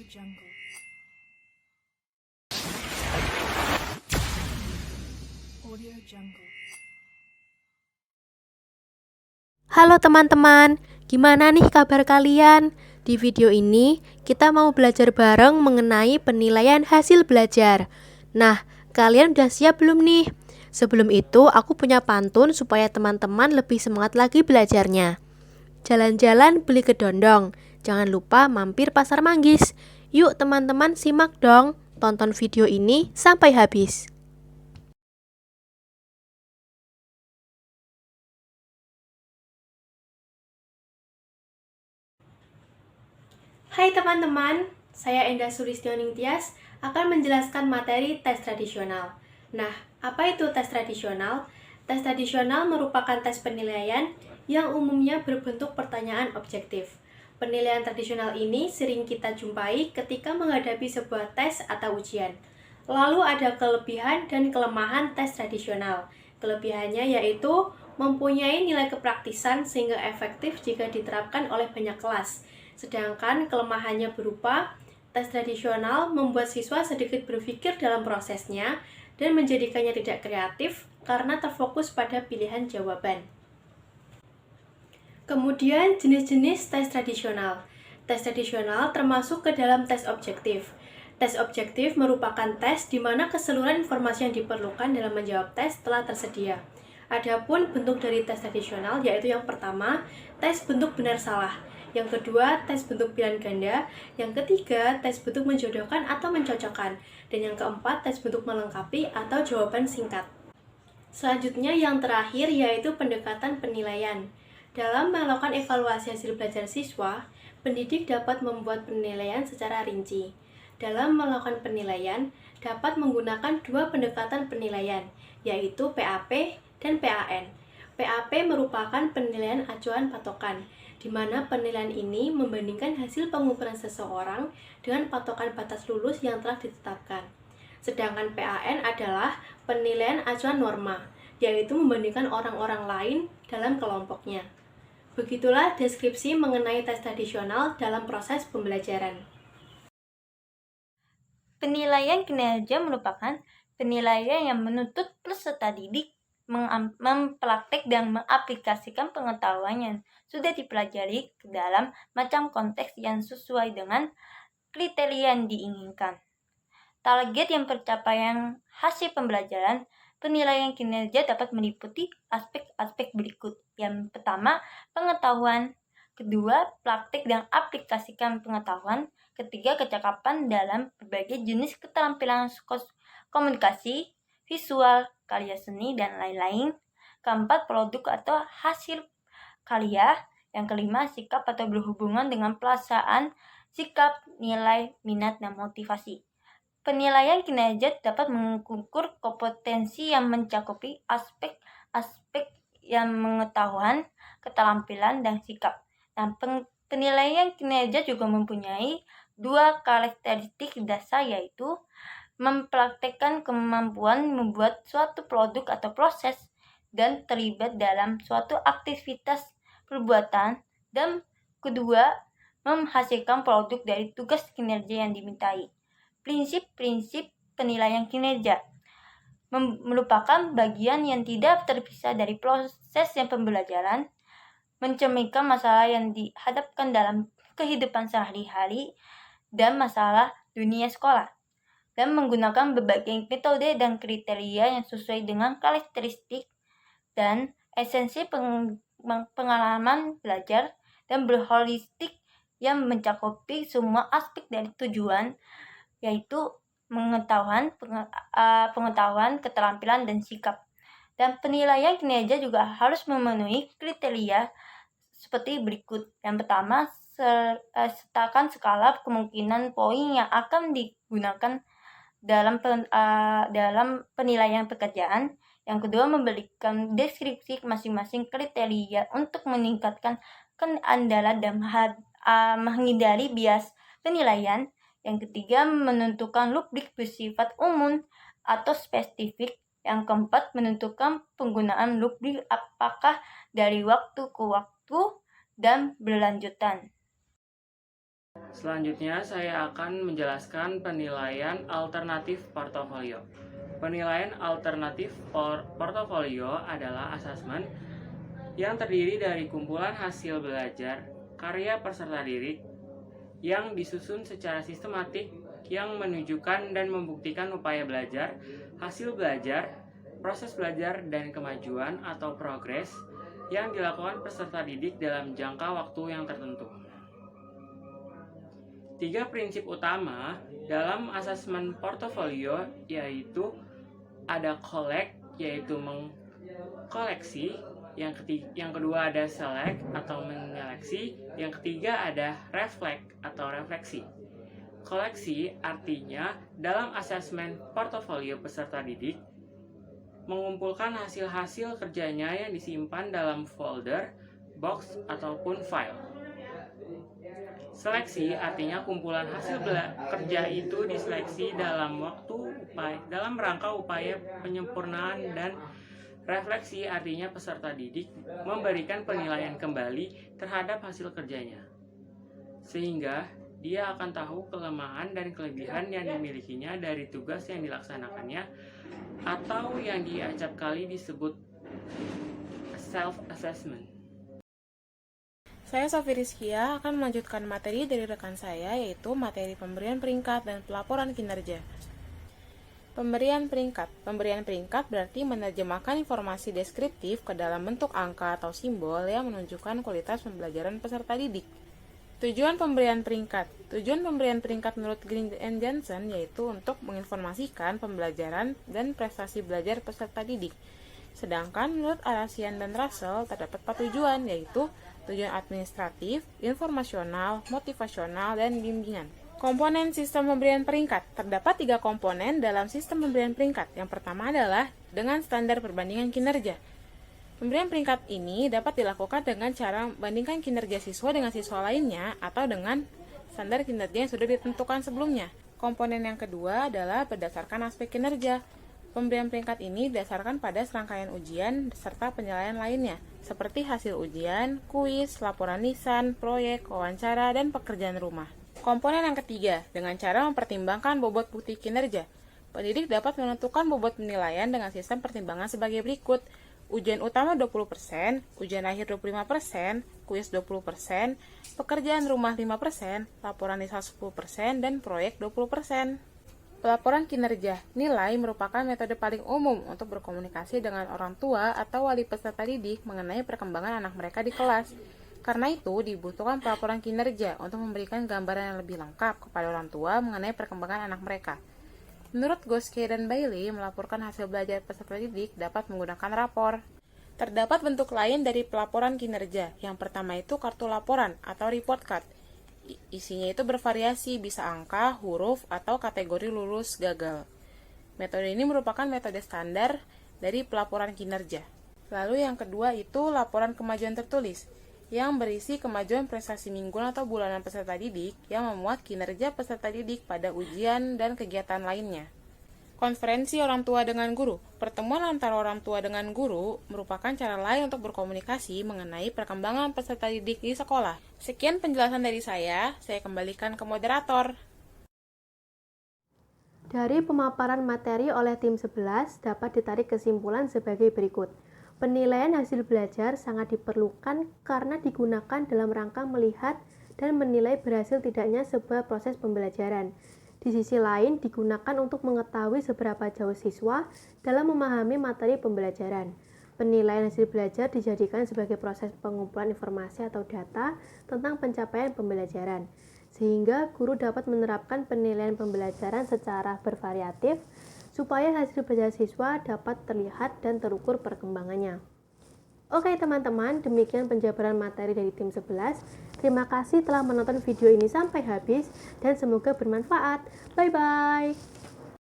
Jungle. Audio Jungle. Halo teman-teman, gimana nih kabar kalian? Di video ini kita mau belajar bareng mengenai penilaian hasil belajar. Nah, kalian udah siap belum nih? Sebelum itu aku punya pantun supaya teman-teman lebih semangat lagi belajarnya. Jalan-jalan beli kedondong, jangan lupa mampir pasar manggis. Yuk teman-teman simak dong, tonton video ini sampai habis. Hai teman-teman, saya Enda Sulistioning Tias akan menjelaskan materi tes tradisional. Nah, apa itu tes tradisional? Tes tradisional merupakan tes penilaian yang umumnya berbentuk pertanyaan objektif. Penilaian tradisional ini sering kita jumpai ketika menghadapi sebuah tes atau ujian. Lalu ada kelebihan dan kelemahan tes tradisional. Kelebihannya yaitu mempunyai nilai kepraktisan sehingga efektif jika diterapkan oleh banyak kelas. Sedangkan kelemahannya berupa tes tradisional membuat siswa sedikit berpikir dalam prosesnya dan menjadikannya tidak kreatif karena terfokus pada pilihan jawaban. Kemudian jenis-jenis tes tradisional. Tes tradisional termasuk ke dalam tes objektif. Tes objektif merupakan tes di mana keseluruhan informasi yang diperlukan dalam menjawab tes telah tersedia. Adapun bentuk dari tes tradisional yaitu yang pertama, tes bentuk benar salah. Yang kedua, tes bentuk pilihan ganda. Yang ketiga, tes bentuk menjodohkan atau mencocokkan. Dan yang keempat, tes bentuk melengkapi atau jawaban singkat. Selanjutnya yang terakhir yaitu pendekatan penilaian. Dalam melakukan evaluasi hasil belajar siswa, pendidik dapat membuat penilaian secara rinci. Dalam melakukan penilaian, dapat menggunakan dua pendekatan penilaian, yaitu PAP dan PAN. PAP merupakan penilaian acuan patokan, di mana penilaian ini membandingkan hasil pengukuran seseorang dengan patokan batas lulus yang telah ditetapkan. Sedangkan PAN adalah penilaian acuan norma, yaitu membandingkan orang-orang lain dalam kelompoknya. Begitulah deskripsi mengenai tes tradisional dalam proses pembelajaran. Penilaian kinerja merupakan penilaian yang menuntut peserta didik mempraktek dan mengaplikasikan pengetahuan yang sudah dipelajari ke dalam macam konteks yang sesuai dengan kriteria yang diinginkan. Target yang pencapaian hasil pembelajaran penilaian kinerja dapat meliputi aspek-aspek berikut. Yang pertama, pengetahuan. Kedua, praktik dan aplikasikan pengetahuan. Ketiga, kecakapan dalam berbagai jenis keterampilan komunikasi, visual, karya seni, dan lain-lain. Keempat, produk atau hasil karya. Yang kelima, sikap atau berhubungan dengan perasaan, sikap, nilai, minat, dan motivasi. Penilaian kinerja dapat mengukur kompetensi yang mencakupi aspek-aspek yang pengetahuan, keterampilan, dan sikap. Dan penilaian kinerja juga mempunyai dua karakteristik dasar, yaitu mempraktekkan kemampuan membuat suatu produk atau proses dan terlibat dalam suatu aktivitas perbuatan, dan kedua, menghasilkan produk dari tugas kinerja yang dimintai. Prinsip-prinsip penilaian kinerja merupakan bagian yang tidak terpisah dari proses yang pembelajaran, mencerminkan masalah yang dihadapkan dalam kehidupan sehari-hari dan masalah dunia sekolah, dan menggunakan berbagai metode dan kriteria yang sesuai dengan karakteristik dan esensi pengalaman belajar dan berholistik yang mencakupi semua aspek dari tujuan, yaitu pengetahuan, keterampilan, dan sikap. Dan penilaian kinerja juga harus memenuhi kriteria seperti berikut. Yang pertama, sertakan skala kemungkinan poin yang akan digunakan dalam penilaian pekerjaan. Yang kedua, memberikan deskripsi masing-masing kriteria untuk meningkatkan keandalan dan menghindari bias penilaian. Yang ketiga, menentukan rubrik bersifat umum atau spesifik. Yang keempat, menentukan penggunaan rubrik apakah dari waktu ke waktu dan berlanjutan. Selanjutnya, saya akan menjelaskan penilaian alternatif portofolio. Penilaian alternatif portofolio adalah asesmen yang terdiri dari kumpulan hasil belajar karya peserta didik yang disusun secara sistematik yang menunjukkan dan membuktikan upaya belajar, hasil belajar, proses belajar, dan kemajuan atau progres yang dilakukan peserta didik dalam jangka waktu yang tertentu. 3 prinsip utama dalam asesmen portofolio yaitu ada collect, yaitu mengkoleksi, yang kedua ada select atau menyeleksi, yang ketiga ada reflect atau refleksi. Koleksi artinya dalam asesmen portofolio peserta didik mengumpulkan hasil-hasil kerjanya yang disimpan dalam folder, box, ataupun file. Seleksi artinya kumpulan hasil kerja itu diseleksi dalam rangka upaya penyempurnaan, dan refleksi artinya peserta didik memberikan penilaian kembali terhadap hasil kerjanya, sehingga dia akan tahu kelemahan dan kelebihan yang dimilikinya dari tugas yang dilaksanakannya, atau yang diacap kali disebut self-assessment. Saya Sofi Rizkia akan melanjutkan materi dari rekan saya, yaitu materi pemberian peringkat dan pelaporan kinerja. Pemberian peringkat. Pemberian peringkat berarti menerjemahkan informasi deskriptif ke dalam bentuk angka atau simbol yang menunjukkan kualitas pembelajaran peserta didik. Tujuan pemberian peringkat. Tujuan pemberian peringkat menurut Green and Johnson yaitu untuk menginformasikan pembelajaran dan prestasi belajar peserta didik. Sedangkan menurut Arasian dan Russell terdapat 4 tujuan, yaitu tujuan administratif, informasional, motivasional, dan bimbingan. Komponen sistem pemberian peringkat. Terdapat 3 komponen dalam sistem pemberian peringkat. Yang pertama adalah dengan standar perbandingan kinerja. Pemberian peringkat ini dapat dilakukan dengan cara membandingkan kinerja siswa dengan siswa lainnya atau dengan standar kinerja yang sudah ditentukan sebelumnya. Komponen yang kedua adalah berdasarkan aspek kinerja. Pemberian peringkat ini didasarkan pada serangkaian ujian serta penilaian lainnya, seperti hasil ujian, kuis, laporan lisan, proyek, wawancara, dan pekerjaan rumah. Komponen yang ketiga, dengan cara mempertimbangkan bobot bukti kinerja. Pendidik dapat menentukan bobot penilaian dengan sistem pertimbangan sebagai berikut. Ujian utama 20%, ujian akhir 25%, kuis 20%, pekerjaan rumah 5%, laporan lisan 10%, dan proyek 20%. Pelaporan kinerja. Nilai merupakan metode paling umum untuk berkomunikasi dengan orang tua atau wali peserta didik mengenai perkembangan anak mereka di kelas. Karena itu, dibutuhkan pelaporan kinerja untuk memberikan gambaran yang lebih lengkap kepada orang tua mengenai perkembangan anak mereka. Menurut Goske dan Bailey, melaporkan hasil belajar peserta didik dapat menggunakan rapor. Terdapat bentuk lain dari pelaporan kinerja. Yang pertama itu kartu laporan atau report card. Isinya itu bervariasi, bisa angka, huruf, atau kategori lulus gagal. Metode ini merupakan metode standar dari pelaporan kinerja. Lalu yang kedua itu laporan kemajuan tertulis, yang berisi kemajuan prestasi mingguan atau bulanan peserta didik yang memuat kinerja peserta didik pada ujian dan kegiatan lainnya. Konferensi orang tua dengan guru. Pertemuan antara orang tua dengan guru merupakan cara lain untuk berkomunikasi mengenai perkembangan peserta didik di sekolah. Sekian penjelasan dari saya kembalikan ke moderator. Dari pemaparan materi oleh tim 11 dapat ditarik kesimpulan sebagai berikut. Penilaian hasil belajar sangat diperlukan karena digunakan dalam rangka melihat dan menilai berhasil tidaknya sebuah proses pembelajaran. Di sisi lain, digunakan untuk mengetahui seberapa jauh siswa dalam memahami materi pembelajaran. Penilaian hasil belajar dijadikan sebagai proses pengumpulan informasi atau data tentang pencapaian pembelajaran, sehingga guru dapat menerapkan penilaian pembelajaran secara bervariatif supaya hasil belajar siswa dapat terlihat dan terukur perkembangannya. Oke teman-teman, demikian penjabaran materi dari tim 11. Terima kasih telah menonton video ini sampai habis dan semoga bermanfaat. Bye-bye.